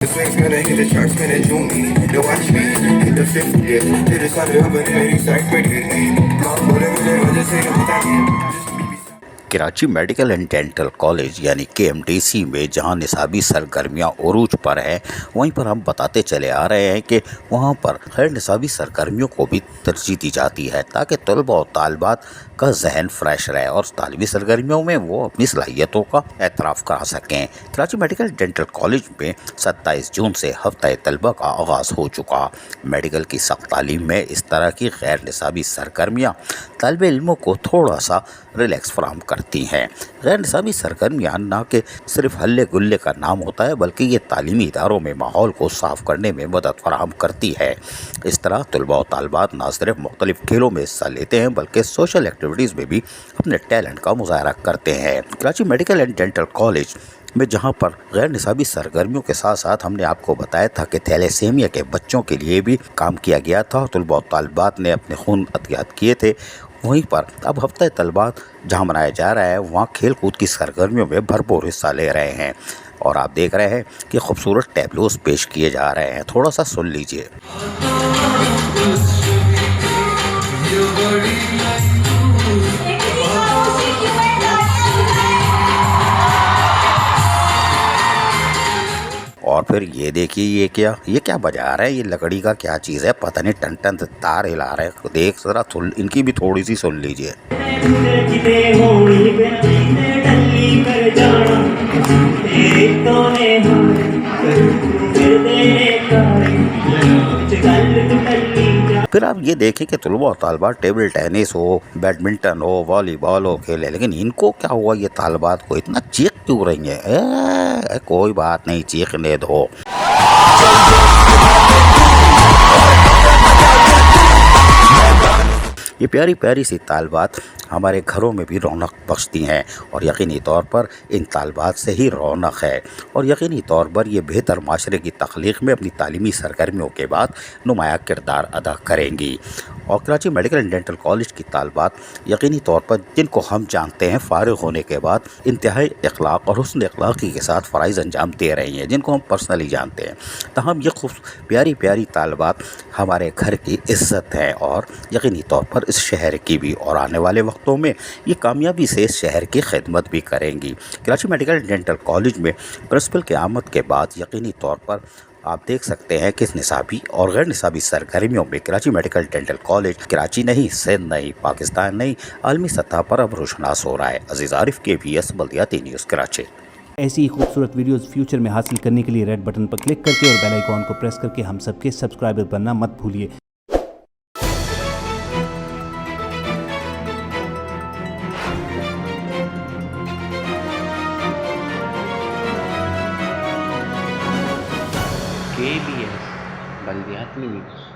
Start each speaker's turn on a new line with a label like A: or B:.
A: The swing's gonna hit the charts, gonna do me. Now watch me hit the fifth gear. Did it sound up and then he starts breaking. Whatever they want to say, I'm just Karachi medical and dental college यानी KMDC में जहां निसाबी सरगर्मियां उरूज पर हैं, वहीं पर हम बताते चले आ रहे हैं कि वहां पर गैर निसाबी सरगर्मियों को भी तरजीह दी जाती है ताकि तलबा और तालिबात का जहन फ्रेश रहे और तालिबी सरगर्मियों में वो अपनी सलाहियतों का एतराफ़ करा सकें। कराची मेडिकल डेंटल कॉलेज में 27 जून से हफ्ता तलबा का आगाज़ हो चुका। मेडिकल की सख्त तालीम में इस तरह की गैर निसाबी सरगर्मियाँ तालिब इल्मों को थोड़ा सा रिलैक्स फराहम करती हैं। गैर निसाबी सरगर्मियाँ ना कि सिर्फ हल्ले गुल्ले का नाम होता है, बल्कि ये तालीमी इदारों में माहौल को साफ़ करने में मदद फराहम करती है। इस तरह तलबा और तालिबात ना सिर्फ मुख्तलिफ खेलों में हिस्सा लेते हैं, बल्कि सोशल एक्टिविटीज़ में भी अपने टैलेंट का मुजाहरा करते हैं। Karachi medical and dental college में जहां पर गैर निसाबी सरगर्मियों के साथ साथ हमने आपको बताया था कि थैलेसीमिया के बच्चों के लिए भी काम किया गया था, तलबा और तालिबात ने अपने खून अतियात किए थे। वहीं पर अब हफ्ता तलबात जहां मनाया जा रहा है, वहां खेल कूद की सरगर्मियों में भरपूर हिस्सा ले रहे हैं और आप देख रहे हैं कि खूबसूरत टैबलोस पेश किए जा रहे हैं। थोड़ा सा सुन लीजिए। और फिर ये देखिए, ये क्या बजा रहा है, ये लकड़ी का क्या चीज़ है, पता नहीं, टन टन तार हिला रहे हैं। देख जरा, इनकी भी थोड़ी सी सुन लीजिए। फिर आप ये देखें कि तलबा और तालिबात टेबल टेनिस हो, बैडमिंटन हो, वॉलीबॉल हो खेले, लेकिन इनको क्या हुआ, ये तालिबात को इतना चीख क्यों रही है? कोई बात नहीं, चीखने दो। ये प्यारी प्यारी सी तालिबात हमारे घरों में भी रौनक बख्शती हैं और यकीनी तौर पर इन तालिबात से ही रौनक है और यकीनी तौर पर ये बेहतर माशरे की तख्लीक में अपनी तालीमी सरगर्मियों के बाद नुमाया किरदार अदा करेंगी। और Karachi medical and dental college की तालिबात यकीनी तौर पर, जिनको हम जानते हैं, फ़ारिग होने के बाद इंतहाई अखलाक और हुस्न अखलाक़ी के साथ फ़राइज़ अंजाम दे रही हैं, जिनको हम पर्सनली जानते हैं। तहम ये खूब प्यारी प्यारी तालिबात हमारे घर की इज़्ज़त हैं और यकीनी तौर पर इस शहर की भी, और आने वाले वक्तों में ये कामयाबी से इस शहर की खिदमत भी करेंगी। Karachi medical and dental college में प्रिंसिपल की आमद के बाद यकीनी तौर पर आप देख सकते हैं कि निसाबी और गैर निसाबी सरगर्मियों में Karachi medical dental college Karachi नहीं, सिंध नहीं, पाकिस्तान नहीं, आलमी सतह पर अब रोशनास हो रहा है। अजीज़ आरिफ, KBS बल्दियाती न्यूज़, कराची।
B: ऐसी ही खूबसूरत वीडियोस फ्यूचर में हासिल करने के लिए रेड बटन पर क्लिक करके और बेल आइकॉन को प्रेस करके हम सबके सब्सक्राइबर बनना मत भूलिए।
C: KBS बल्दियाती न्यूज़।